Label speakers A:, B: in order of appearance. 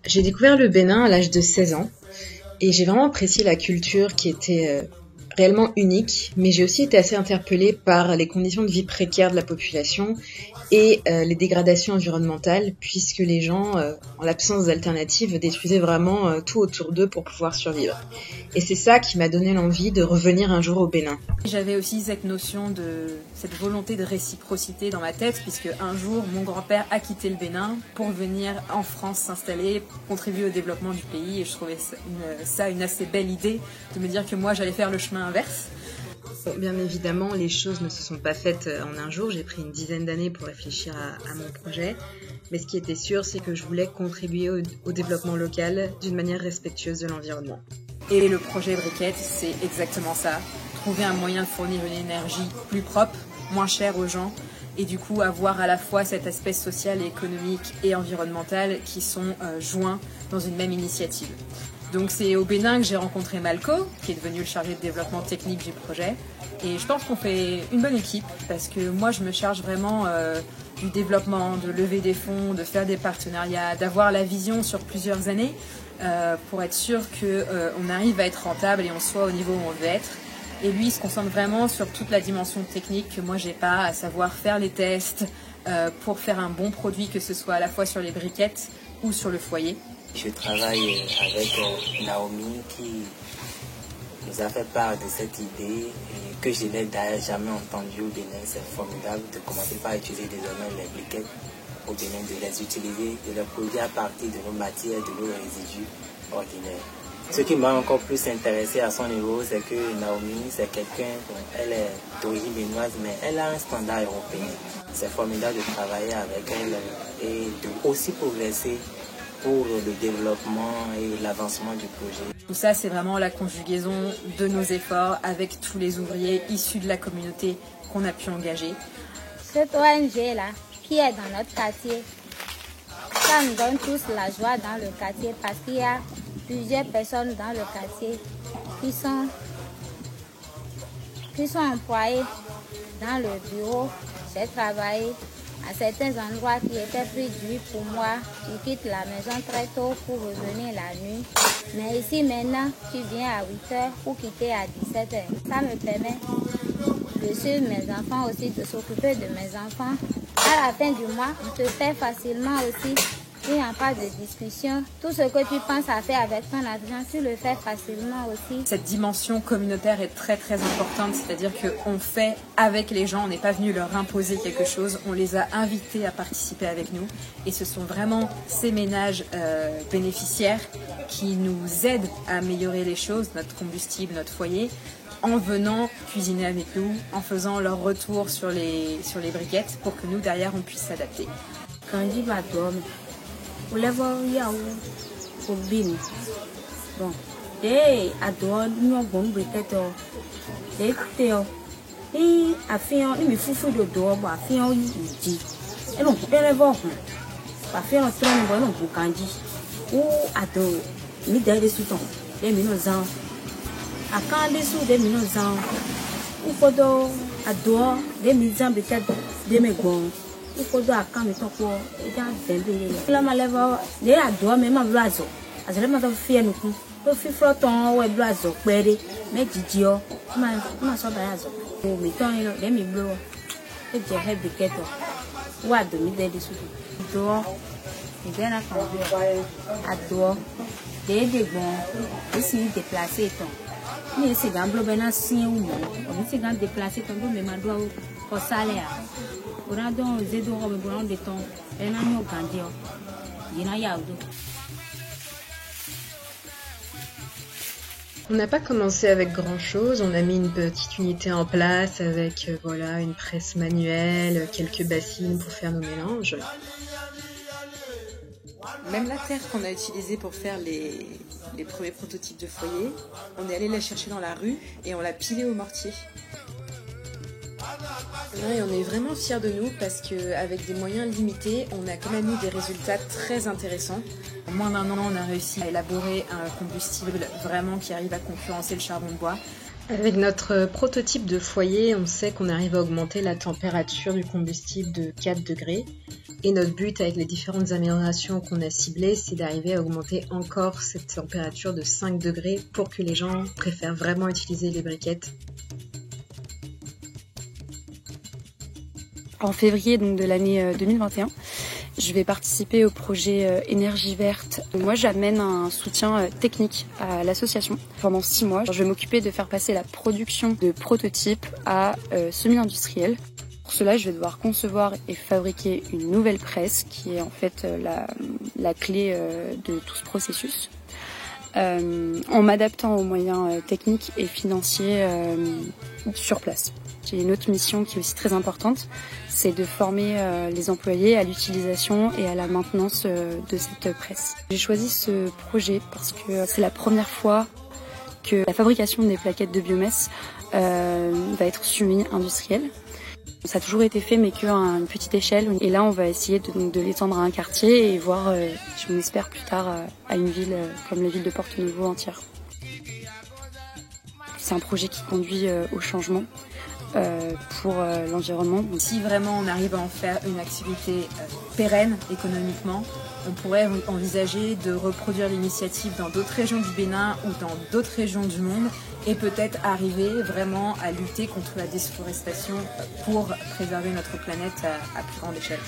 A: J'ai découvert le Bénin à l'âge de 16 ans et j'ai vraiment apprécié la culture qui était réellement unique, mais j'ai aussi été assez interpellée par les conditions de vie précaires de la population et les dégradations environnementales, puisque les gens, en l'absence d'alternatives, détruisaient vraiment tout autour d'eux pour pouvoir survivre. Et c'est ça qui m'a donné l'envie de revenir un jour au Bénin.
B: J'avais aussi cette notion cette volonté de réciprocité dans ma tête, puisque un jour, mon grand-père a quitté le Bénin pour venir en France s'installer, contribuer au développement du pays, et je trouvais ça une assez belle idée de me dire que moi, j'allais faire le chemin inverse.
A: Bon, bien évidemment, les choses ne se sont pas faites en un jour. J'ai pris une dizaine d'années pour réfléchir à mon projet. Mais ce qui était sûr, c'est que je voulais contribuer au développement local d'une manière respectueuse de l'environnement.
B: Et le projet Briquette, c'est exactement ça. Trouver un moyen de fournir une énergie plus propre, moins chère aux gens, et du coup avoir à la fois cet aspect social et économique et environnemental qui sont joints dans une même initiative. Donc c'est au Bénin que j'ai rencontré Malco, qui est devenu le chargé de développement technique du projet. Et je pense qu'on fait une bonne équipe, parce que moi je me charge vraiment du développement, de lever des fonds, de faire des partenariats, d'avoir la vision sur plusieurs années pour être sûr qu'on arrive à être rentable et on soit au niveau où on veut être. Et lui, il se concentre vraiment sur toute la dimension technique que moi j'ai pas, à savoir faire les tests pour faire un bon produit, que ce soit à la fois sur les briquettes ou sur le foyer.
C: Je travaille avec Naomi qui nous a fait part de cette idée que je n'ai d'ailleurs jamais entendue au Bénin. C'est formidable de commencer par utiliser désormais les briquettes au Bénin, de les utiliser, de les produire à partir de nos matières, de nos résidus ordinaires. Ce qui m'a encore plus intéressé à son niveau, c'est que Naomi, c'est quelqu'un, elle est d'origine béninoise, mais elle a un standard européen. C'est formidable de travailler avec elle et de aussi progresser pour le développement et l'avancement du projet.
B: Tout ça, c'est vraiment la conjugaison de nos efforts avec tous les ouvriers issus de la communauté qu'on a pu engager.
D: Cette ONG-là, qui est dans notre quartier, ça nous donne tous la joie dans le quartier, parce qu'il y a plusieurs personnes dans le quartier qui sont employées dans le bureau. J'ai travaillé à certains endroits qui étaient plus durs pour moi. Je quitte la maison très tôt pour revenir la nuit. Mais ici maintenant, tu viens à 8 h pour quitter à 17 h. Ça me permet de suivre mes enfants aussi, de s'occuper de mes enfants. À la fin du mois, on te fait facilement aussi. Il n'y a pas de discussion. Tout ce que tu penses à faire avec ton argent, tu le fais facilement aussi.
B: Cette dimension communautaire est très très importante, c'est-à-dire qu'on fait avec les gens, on n'est pas venu leur imposer quelque chose, on les a invités à participer avec nous. Et ce sont vraiment ces ménages bénéficiaires qui nous aident à améliorer les choses, notre combustible, notre foyer, en venant cuisiner avec nous, en faisant leur retour sur les briquettes pour que nous derrière on puisse s'adapter.
E: Quand je vais dormir, o leva yawo o bini bon de adore no bon briquette de teo e afion ni mi fufu do do bo afion yi e no eleva ho afion tron bo no bu kanji o ado mi de suton de mi no zan akan de su de mi no zan o podo adore de mi zan briquette de me gon il faut à quand mais toko et dans bébé là ma lève les adore même ma blazo azele ma faire nous ko fi froton we blazo pere me jijo ma so ba yazo o mi ton yo le mi blo e je he biketo wa do mi de su do e bien adore de bon ici déplacer ton ni c'est dans blo bena sin ou on c'est dans déplacer ton do mais ma doit au salaire.
A: On n'a pas commencé avec grand chose, on a mis une petite unité en place avec voilà, une presse manuelle, quelques bassines pour faire nos mélanges.
B: Même la terre qu'on a utilisée pour faire les premiers prototypes de foyer, on est allé la chercher dans la rue et on l'a pilée au mortier. Et on est vraiment fiers de nous parce qu'avec des moyens limités, on a quand même eu des résultats très intéressants. En moins d'1 an, on a réussi à élaborer un combustible vraiment qui arrive à concurrencer le charbon de bois.
A: Avec notre prototype de foyer, on sait qu'on arrive à augmenter la température du combustible de 4 degrés. Et notre but avec les différentes améliorations qu'on a ciblées, c'est d'arriver à augmenter encore cette température de 5 degrés pour que les gens préfèrent vraiment utiliser les briquettes.
F: En février donc, de l'année 2021, je vais participer au projet Énergie Verte. Moi, j'amène un soutien technique à l'association. Pendant 6 mois, je vais m'occuper de faire passer la production de prototypes à semi-industriels. Pour cela, je vais devoir concevoir et fabriquer une nouvelle presse qui est en fait la clé de tout ce processus. En m'adaptant aux moyens techniques et financiers sur place. J'ai une autre mission qui est aussi très importante, c'est de former les employés à l'utilisation et à la maintenance de cette presse. J'ai choisi ce projet parce que c'est la première fois que la fabrication des plaquettes de biomasse va être semi-industrielle. Ça a toujours été fait mais qu'à une petite échelle. Et là, on va essayer de l'étendre à un quartier et voir, je m'espère plus tard, à une ville comme la ville de Porto-Novo entière. C'est un projet qui conduit au changement pour l'environnement.
B: Si vraiment on arrive à en faire une activité pérenne économiquement, on pourrait envisager de reproduire l'initiative dans d'autres régions du Bénin ou dans d'autres régions du monde et peut-être arriver vraiment à lutter contre la déforestation pour préserver notre planète à plus grande échelle.